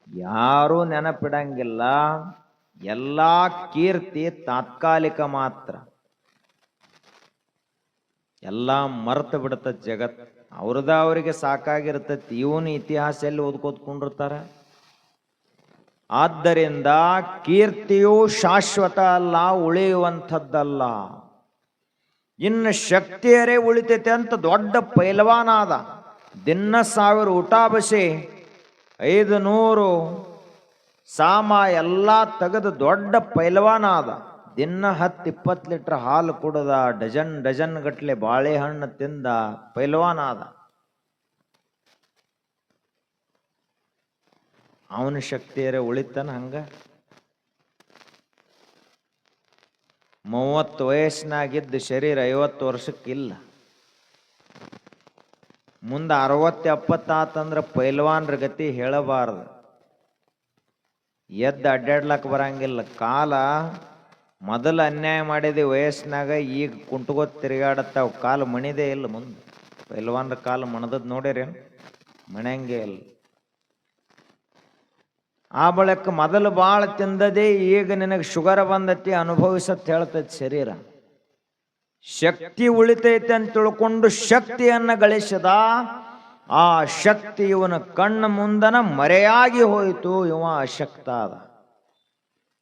ಯಾರೂ ನೆನಪಿಡಂಗಿಲ್ಲ. ಎಲ್ಲ ಕೀರ್ತಿ ತಾತ್ಕಾಲಿಕ ಮಾತ್ರ. ಎಲ್ಲ ಮರ್ತು ಬಿಡುತ್ತ ಜಗತ್. ಅವ್ರದ ಅವರಿಗೆ ಸಾಕಾಗಿರ್ತತಿ. ಇವನು ಇತಿಹಾಸ ಎಲ್ಲಿ ಓದ್ಕೋತ್ಕೊಂಡಿರ್ತಾರ. ಆದ್ದರಿಂದ ಕೀರ್ತಿಯು ಶಾಶ್ವತ ಅಲ್ಲ, ಉಳಿಯುವಂಥದ್ದಲ್ಲ. ಇನ್ನು ಶಕ್ತಿಯರೇ ಉಳಿತೈತೆ ಅಂತ ದೊಡ್ಡ ಪೈಲ್ವಾನ ಆದ. ದಿನ 1000 ಊಟ ಬಸಿ 500 ಸಾಮ ಎಲ್ಲ ತೆಗೆದು ದೊಡ್ಡ ಪೈಲ್ವಾನ ಆದ. ದಿನ 10-20 ಲೀಟರ್ ಹಾಲು ಕುಡದ, ಡಜನ್ ಗಟ್ಲೆ ಬಾಳೆಹಣ್ಣು ತಿಂದ ಪೈಲ್ವಾನ ಆದ. ಅವನ ಶಕ್ತಿಯರೇ ಉಳಿತಾನ ಹಂಗ? 30 ವಯಸ್ಸಿನಾಗಿದ್ದ ಶರೀರ 50 ವರ್ಷಕ್ಕಿಲ್ಲ. ಮುಂದೆ 60-70 ಆತಂದ್ರೆ ಪೈಲ್ವಾನ್ರ ಗತಿ ಹೇಳಬಾರದು. ಎದ್ದು ಅಡ್ಡಾಡ್ಲಕ್ ಬರಂಗಿಲ್ಲ. ಕಾಲ ಮೊದಲು ಅನ್ಯಾಯ ಮಾಡಿದೆ ವಯಸ್ಸಿನಾಗ, ಈಗ ಕುಂಟ್ಕೋತ್ ತಿರುಗಾಡತ್ತಾವ. ಕಾಲು ಮಣಿದೇ ಇಲ್ಲ. ಮುಂದೆ ಪೈಲ್ವಾನ್ರ ಕಾಲು ಮಣದದ್ ನೋಡಿರಿ, ಮಣಂಗೆ ಇಲ್ಲ. ಆ ಬಳಿಕ ಮೊದಲು ಭಾಳ ತಿಂದದೇ, ಈಗ ನಿನಗೆ ಶುಗರ್ ಬಂದತಿ, ಅನುಭವಿಸತ್ ಹೇಳ್ತೈತಿ ಶರೀರ. ಶಕ್ತಿ ಉಳಿತೈತೆ ಅಂತ ತಿಳ್ಕೊಂಡು ಶಕ್ತಿಯನ್ನ ಗಳಿಸಿದ. ಆ ಶಕ್ತಿ ಇವನ ಕಣ್ಣ ಮುಂದನ ಮರೆಯಾಗಿ ಹೋಯಿತು. ಇವ ಅಶಕ್ತ ಆದ.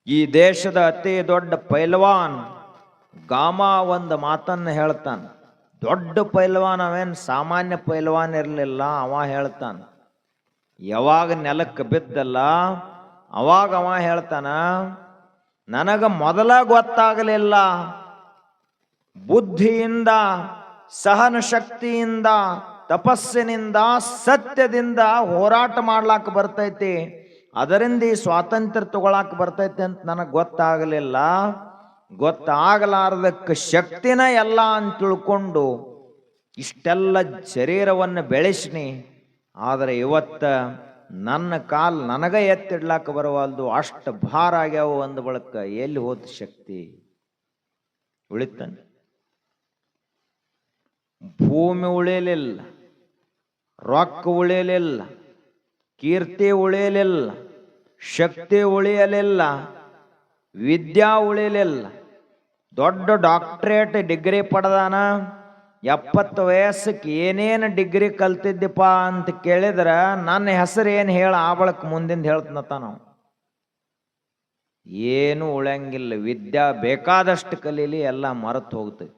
ಈ ದೇಶದ ಅತಿ ದೊಡ್ಡ ಪೈಲ್ವಾನ್ ಗಾಮ ಒಂದು ಮಾತನ್ನ ಹೇಳ್ತಾನ. ದೊಡ್ಡ ಪೈಲ್ವಾನ್ ಅವೇನ್ ಸಾಮಾನ್ಯ ಪೈಲ್ವಾನ್ ಇರಲಿಲ್ಲ. ಅವ ಹೇಳ್ತಾನ, ಯಾವಾಗ ನೆಲಕ್ಕೆ ಬಿದ್ದಲ್ಲ ಅವಾಗ ಅವ ಹೇಳ್ತಾನ, ನನಗ ಮೊದಲ ಗೊತ್ತಾಗಲಿಲ್ಲ. ಬುದ್ಧಿಯಿಂದ, ಸಹನ ಶಕ್ತಿಯಿಂದ, ತಪಸ್ಸಿನಿಂದ, ಸತ್ಯದಿಂದ ಹೋರಾಟ ಮಾಡ್ಲಾಕ ಬರ್ತೈತಿ. ಅದರಿಂದ ಈ ಸ್ವಾತಂತ್ರ್ಯ ತಗೊಳಕ್ ಬರ್ತೈತಿ ಅಂತ ನನಗೆ ಗೊತ್ತಾಗಲಿಲ್ಲ. ಗೊತ್ತಾಗಲಾರದಕ್ಕೆ ಶಕ್ತಿನ ಎಲ್ಲ ಅಂತ ತಿಳ್ಕೊಂಡು ಇಷ್ಟೆಲ್ಲ ಶರೀರವನ್ನು ಬೆಳೆಸಿನಿ. ಆದರೆ ಇವತ್ತ ನನ್ನ ಕಾಲ್ ನನಗ ಎತ್ತಿಡ್ಲಾಕ ಬರವಲ್ದು, ಅಷ್ಟು ಭಾರ ಆಗ್ಯಾವ. ಅಂದ ಬಳಕ ಎಲ್ಲಿ ಹೋದ ಶಕ್ತಿ? ಉಳಿತಾನೆ? ಭೂಮಿ ಉಳಿಯಲಿಲ್ಲ, ರೊಕ್ಕ ಉಳಿಯಲಿಲ್ಲ, ಕೀರ್ತಿ ಉಳಿಯಲಿಲ್ಲ, ಶಕ್ತಿ ಉಳಿಯಲಿಲ್ಲ, ವಿದ್ಯಾ ಉಳಿಯಲಿಲ್ಲ. ದೊಡ್ಡ ಡಾಕ್ಟರೇಟ್ ಡಿಗ್ರಿ ಪಡೆದಾನ. 70 ವಯಸ್ಸಕ್ಕೆ ಏನೇನು ಡಿಗ್ರಿ ಕಲ್ತಿದ್ದಪ್ಪ ಅಂತ ಕೇಳಿದ್ರ ನನ್ನ ಹೆಸರು ಏನು ಹೇಳ, ಆ ಬಳಕ ಮುಂದಿಂದ ಹೇಳ್ತನತ್ತ. ನಾವು ಏನು ಉಳಿಯಂಗಿಲ್ಲ. ವಿದ್ಯಾ ಬೇಕಾದಷ್ಟು ಕಲೀಲಿ, ಎಲ್ಲ ಮರೆತು ಹೋಗ್ತೈತಿ.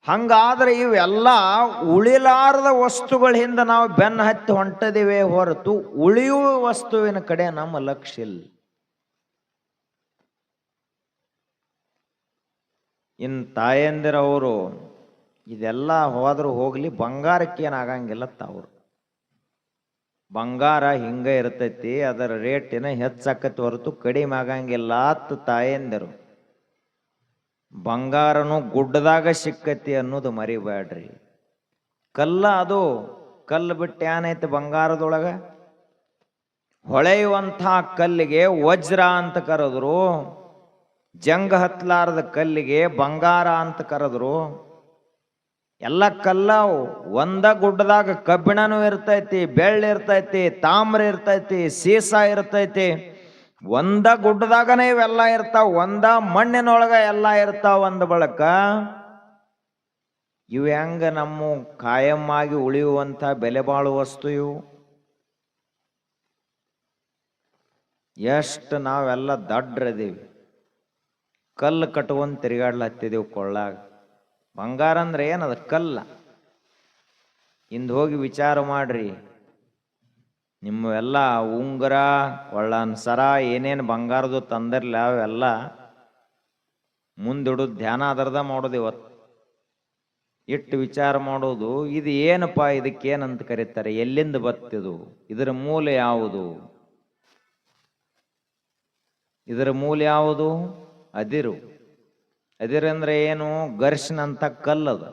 ಹಂಗಾದ್ರೆ ಇವೆಲ್ಲ ಉಳಿಲಾರದ ವಸ್ತುಗಳ ಹಿಂದೆ ನಾವು ಬೆನ್ನು ಹತ್ತಿ ಹೊಂಟದಿವೆ ಹೊರತು ಉಳಿಯುವ ವಸ್ತುವಿನ ಕಡೆ ನಮ್ಮ ಲಕ್ಷ್ಯ ಇಲ್ಲ. ಇನ್ನು ತಾಯಂದಿರವರು ಇದೆಲ್ಲ ಹೋದ್ರು ಹೋಗ್ಲಿ, ಬಂಗಾರಕ್ಕೆ ಏನಾಗಂಗಿಲ್ಲ. ತಾವ್ರು ಬಂಗಾರ ಹಿಂಗ ಇರ್ತೈತಿ, ಅದರ ರೇಟಿನ ಹೆಚ್ಚಾಕತಿ ಹೊರತು ಕಡಿಮೆ ಆಗಂಗಿಲ್ಲ ಅಂತ ತಾಯಂದಿರು. ಬಂಗಾರನು ಗುಡ್ಡದಾಗ ಸಿಕ್ಕತಿ ಅನ್ನೋದು ಮರಿಬೇಡ್ರಿ. ಕಲ್ಲ ಅದು, ಕಲ್ಲು ಬಿಟ್ಟು ಏನೈತಿ ಬಂಗಾರದೊಳಗ? ಹೊಳೆಯುವಂಥ ಕಲ್ಲಿಗೆ ವಜ್ರ ಅಂತ ಕರೆದ್ರು, ಜಂಗ ಹತ್ಲಾರದ ಕಲ್ಲಿಗೆ ಬಂಗಾರ ಅಂತ ಕರೆದ್ರು. ಎಲ್ಲ ಕಲ್ಲವು. ಒಂದ ಗುಡ್ಡದಾಗ ಕಬ್ಬಿಣನೂ ಇರ್ತೈತಿ, ಬೆಳ್ಳಿ ಇರ್ತೈತಿ, ತಾಮ್ರ ಇರ್ತೈತಿ, ಸೀಸ ಇರ್ತೈತಿ. ಒಂದ ಗುಡ್ಡದಾಗನೇ ಇವೆಲ್ಲ ಇರ್ತಾವ, ಒಂದ ಮಣ್ಣಿನೊಳಗ ಎಲ್ಲ ಇರ್ತಾವ. ಅಂದ ಬಳಕ ಇವು ಹೆಂಗ ನಮ್ಮ ಕಾಯಮ್ಮಾಗಿ ಉಳಿಯುವಂಥ ಬೆಲೆ ಬಾಳುವ ವಸ್ತು ಇವು? ಎಷ್ಟು ನಾವೆಲ್ಲ ದಡ್ರದೀವಿ. ಕಲ್ಲು ಕಟ್ಕೊಂಡ್ ತಿರುಗಾಡ್ಲತ್ತಿದೀವಿ ಕೊಳ್ಳಾಗ. ಬಂಗಾರ ಅಂದ್ರೆ ಏನದ? ಕಲ್ಲ. ಇಂದು ಹೋಗಿ ವಿಚಾರ ಮಾಡ್ರಿ, ನಿಮ್ಮವೆಲ್ಲ ಉಂಗುರ, ಒಳ್ಳನ್ ಸರ, ಏನೇನು ಬಂಗಾರದು ತಂದಿರ್ಲಿ ಅವೆಲ್ಲ ಮುಂದಿಡುದು ಧ್ಯಾನ ಅದರದ ಮಾಡೋದು. ಇವತ್ತು ಇಟ್ಟು ವಿಚಾರ ಮಾಡೋದು, ಇದು ಏನಪ್ಪ, ಇದಕ್ಕೇನಂತ ಕರೀತಾರೆ, ಎಲ್ಲಿಂದ ಬತ್ತಿದು, ಇದರ ಮೂಲ ಯಾವುದು? ಇದರ ಮೂಲ ಯಾವುದು? ಅದಿರು. ಅದಿರಂದ್ರೆ ಏನು? ಘರ್ಷಣ ಅಂತ ಕಲ್ಲದು.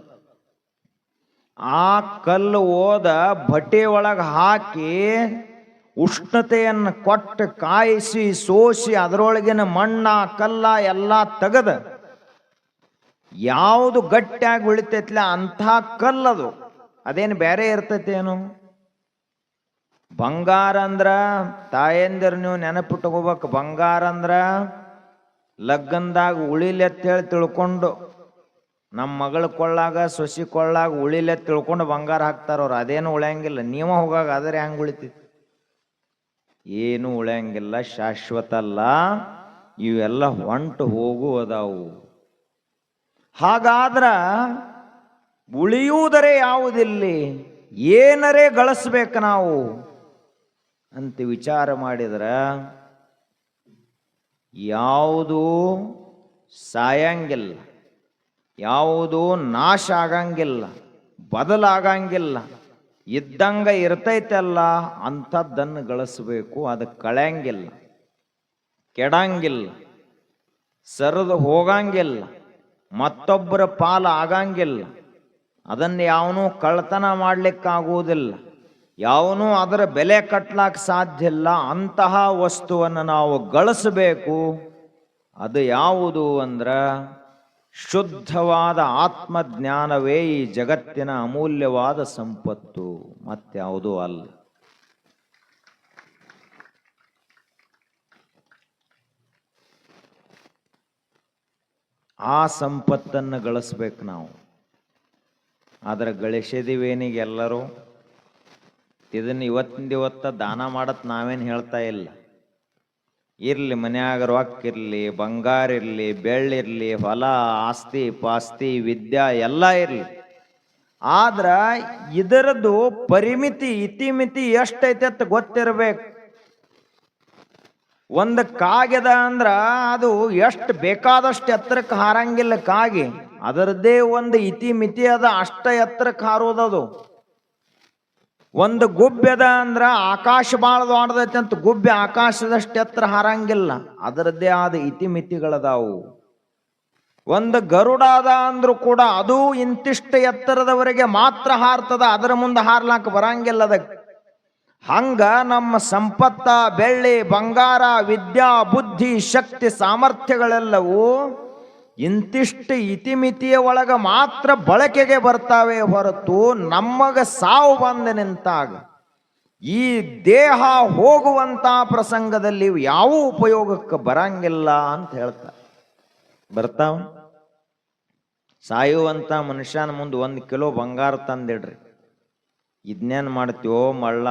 ಆ ಕಲ್ಲು ಓದ ಭಟ್ಟಿ ಒಳಗೆ ಹಾಕಿ ಉಷ್ಣತೆಯನ್ನು ಕೊಟ್ಟು ಕಾಯಿಸಿ ಸೋಸಿ ಅದರೊಳಗಿನ ಮಣ್ಣ ಕಲ್ಲ ಎಲ್ಲ ತೆಗೆದ ಯಾವುದು ಗಟ್ಟಿಯಾಗಿ ಉಳಿತೈತ್ಲ ಅಂಥ ಕಲ್ಲದು. ಅದೇನು ಬೇರೆ ಇರ್ತೈತೇನು? ಬಂಗಾರ ಅಂದ್ರ ತಾಯಂದಿರು ನೀವು ನೆನಪಿಟ್ಕೋಬೇಕು. ಬಂಗಾರ ಅಂದ್ರ ಲಗ್ನದಾಗ ಉಳಿಲೆತ್ತೇಳಿ ತಿಳ್ಕೊಂಡು, ನಮ್ಮ ಮಗಳ ಕೊಳ್ಳಾಗ ಸೊಸಿ ಕೊಳ್ಳಾಗ ಉಳಿಲೆ ತಿಳ್ಕೊಂಡು ಬಂಗಾರ ಹಾಕ್ತಾರವ್ರು. ಅದೇನು ಉಳಿಯಂಗಿಲ್ಲ. ನೀವು ಹೋಗಾಗ ಆದರೆ ಹೆಂಗೆ ಉಳಿತೈತಿ? ಏನು ಉಳಿಯಂಗಿಲ್ಲ, ಶಾಶ್ವತ ಅಲ್ಲ. ಇವೆಲ್ಲ ಹೊಂಟು ಹೋಗುವುದಾವು. ಹಾಗಾದ್ರ ಉಳಿಯುವುದರೇ ಯಾವುದಿಲ್ಲಿ? ಏನರೇ ಗಳಿಸ್ಬೇಕು ನಾವು ಅಂತ ವಿಚಾರ ಮಾಡಿದ್ರ ಯಾವುದು ಸಾಯಂಗಿಲ್ಲ, ಯಾವುದು ನಾಶ ಆಗಂಗಿಲ್ಲ, ಬದಲಾಗಂಗಿಲ್ಲ, ಇದ್ದಂಗ ಇರ್ತೈತಲ್ಲ ಅಂಥದ್ದನ್ನು ಗಳಿಸ್ಬೇಕು. ಅದು ಕಳೆಯಂಗಿಲ್ಲ, ಕೆಡಂಗಿಲ್ಲ, ಸರಿದು ಹೋಗಂಗಿಲ್ಲ, ಮತ್ತೊಬ್ಬರ ಪಾಲ ಆಗಂಗಿಲ್ಲ. ಅದನ್ನು ಯಾವನೂ ಕಳ್ತನ ಮಾಡ್ಲಿಕ್ಕಾಗುವುದಿಲ್ಲ, ಯಾವನೂ ಅದರ ಬೆಲೆ ಕಟ್ಲಾಕ ಸಾಧ್ಯ ಇಲ್ಲ. ಅಂತಹ ವಸ್ತುವನ್ನು ನಾವು ಗಳಿಸಬೇಕು. ಅದು ಯಾವುದು ಅಂದ್ರ ಶುದ್ಧವಾದ ಆತ್ಮಜ್ಞಾನವೇ ಈ ಜಗತ್ತಿನ ಅಮೂಲ್ಯವಾದ ಸಂಪತ್ತು, ಮತ್ಯಾವುದೂ ಅಲ್ಲ. ಆ ಸಂಪತ್ತನ್ನು ಗಳಿಸ್ಬೇಕು ನಾವು. ಆದ್ರೆ ಗಳಿಸಿದೀವೇನಿಗೆ ಎಲ್ಲರೂ ಇದನ್ನು ಇವತ್ತಿಂದ ದಾನ ಮಾಡತ್ ನಾವೇನು ಹೇಳ್ತಾ ಇಲ್ಲ. ಇರ್ಲಿ, ಮನ್ಯಾಗ ರೊಕ್ಕ ಇರ್ಲಿ, ಬಂಗಾರ ಇರ್ಲಿ, ಬೆಳ್ಳಿರ್ಲಿ, ಹೊಲ ಆಸ್ತಿ ಪಾಸ್ತಿ ವಿದ್ಯಾ ಎಲ್ಲ ಇರ್ಲಿ. ಆದ್ರ ಇದರದ್ದು ಪರಿಮಿತಿ ಇತಿಮಿತಿ ಎಷ್ಟೈತೆ ಅಂತ ಗೊತ್ತಿರ್ಬೇಕು. ಒಂದು ಕಾಗೆದ ಅಂದ್ರ ಅದು ಎಷ್ಟು ಬೇಕಾದಷ್ಟು ಎತ್ತರಕ್ಕೆ ಹಾರಂಗಿಲ್ಲ. ಕಾಗೆ ಅದರದ್ದೇ ಒಂದು ಇತಿಮಿತಿ ಅದ, ಅಷ್ಟ ಎತ್ತರಕ್ಕೆ ಹಾರೋದದು. ಒಂದು ಗುಬ್ಬೆದ ಅಂದ್ರ ಆಕಾಶ ಬಾಳ ದೊಡ್ಡದೈತೆ ಅಂತ ಗುಬ್ಬೆ ಆಕಾಶದಷ್ಟು ಎತ್ತರ ಹಾರಂಗಿಲ್ಲ, ಅದರದ್ದೇ ಆದ ಇತಿಮಿತಿಗಳದಾವು. ಒಂದು ಗರುಡ ಅದ ಅಂದ್ರೂ ಕೂಡ ಅದು ಇಂತಿಷ್ಟು ಎತ್ತರದವರೆಗೆ ಮಾತ್ರ ಹಾರ್ತದ, ಅದರ ಮುಂದೆ ಹಾರ್ಲಾಕ ಬರಂಗಿಲ್ಲ ಅದಕ್ಕೆ. ಹಂಗ ನಮ್ಮ ಸಂಪತ್ತ, ಬೆಳ್ಳಿ ಬಂಗಾರ, ವಿದ್ಯಾ ಬುದ್ಧಿ ಶಕ್ತಿ ಸಾಮರ್ಥ್ಯಗಳೆಲ್ಲವೂ ಇಂತಿಷ್ಟು ಇತಿಮಿತಿಯ ಒಳಗ ಮಾತ್ರ ಬಳಕೆಗೆ ಬರ್ತಾವೆ ಹೊರತು ನಮಗ ಸಾವು ಬಂದು ನಿಂತಾಗ ಈ ದೇಹ ಹೋಗುವಂತ ಪ್ರಸಂಗದಲ್ಲಿ ಯಾವ ಉಪಯೋಗಕ್ಕೆ ಬರಂಗಿಲ್ಲ ಅಂತ ಹೇಳ್ತಾರೆ. ಬರ್ತಾವ ಸಾಯುವಂತ ಮನುಷ್ಯನ ಮುಂದೆ 1 ಕಿಲೋ ಬಂಗಾರ ತಂದಿಡ್ರಿ, ಇದನ್ನೇನು ಮಾಡ್ತೀವೋ ಮಳ್ಳ,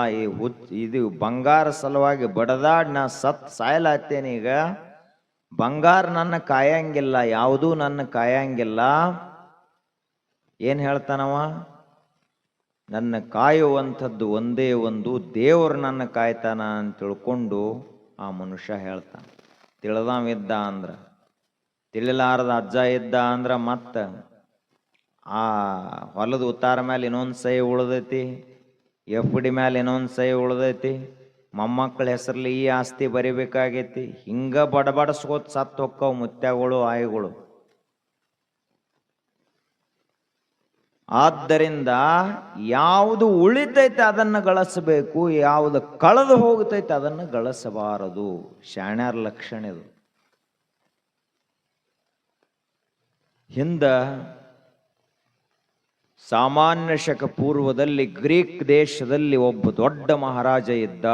ಇದು ಬಂಗಾರ ಸಲುವಾಗಿ ಬಡದಾಡ್ ನಾ ಸಾಯಲಾಗ್ತೇನೆ. ಈಗ ಬಂಗಾರ ನನ್ನ ಕಾಯಂಗಿಲ್ಲ, ಯಾವುದೂ ನನ್ನ ಕಾಯಂಗಿಲ್ಲ. ಏನ್ ಹೇಳ್ತಾನವ? ನನ್ನ ಕಾಯುವಂಥದ್ದು ಒಂದೇ ಒಂದು ದೇವರು ನನ್ನ ಕಾಯ್ತಾನ ಅಂತ ತಿಳ್ಕೊಂಡು ಆ ಮನುಷ್ಯ ಹೇಳ್ತಾನೆ. ತಿಳಿದವಿದ್ದ ಅಂದ್ರ, ತಿಳಿಲಾರದ ಅಜ್ಜ ಇದ್ದ ಅಂದ್ರ ಮತ್ತ ಆ ಹೊಲದ ಉತ್ತಾರ ಮೇಲೆ ಇನ್ನೊಂದು ಸಹಿ ಉಳ್ದೈತಿ, FD ಮೇಲೆ ಇನ್ನೊಂದು ಸಹಿ ಉಳ್ದೈತಿ, ಮೊಮ್ಮಕ್ಕಳ ಹೆಸರಲ್ಲಿ ಈ ಆಸ್ತಿ ಬರಿಬೇಕಾಗೈತಿ. ಹಿಂಗ ಬಡಬಡಸ್ಕೋತ್ ಸತ್ತು ಹೊಕ್ಕವು ಮುತ್ಯಗಳು ಆಯಿಗಳು. ಆದ್ದರಿಂದ ಯಾವುದು ಉಳಿತೈತೆ ಅದನ್ನು ಗಳಿಸಬೇಕು, ಯಾವುದು ಕಳೆದು ಹೋಗ್ತೈತೆ ಅದನ್ನು ಗಳಿಸಬಾರದು. ಶಾಣ್ಯರ ಲಕ್ಷಣ ಇದು. ಹಿಂದ ಸಾಮಾನ್ಯ ಶಕ ಪೂರ್ವದಲ್ಲಿ ಗ್ರೀಕ್ ದೇಶದಲ್ಲಿ ಒಬ್ಬ ದೊಡ್ಡ ಮಹಾರಾಜ ಇದ್ದ,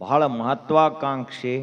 ಬಹಳ ಮಹತ್ವಾಕಾಂಕ್ಷಿ.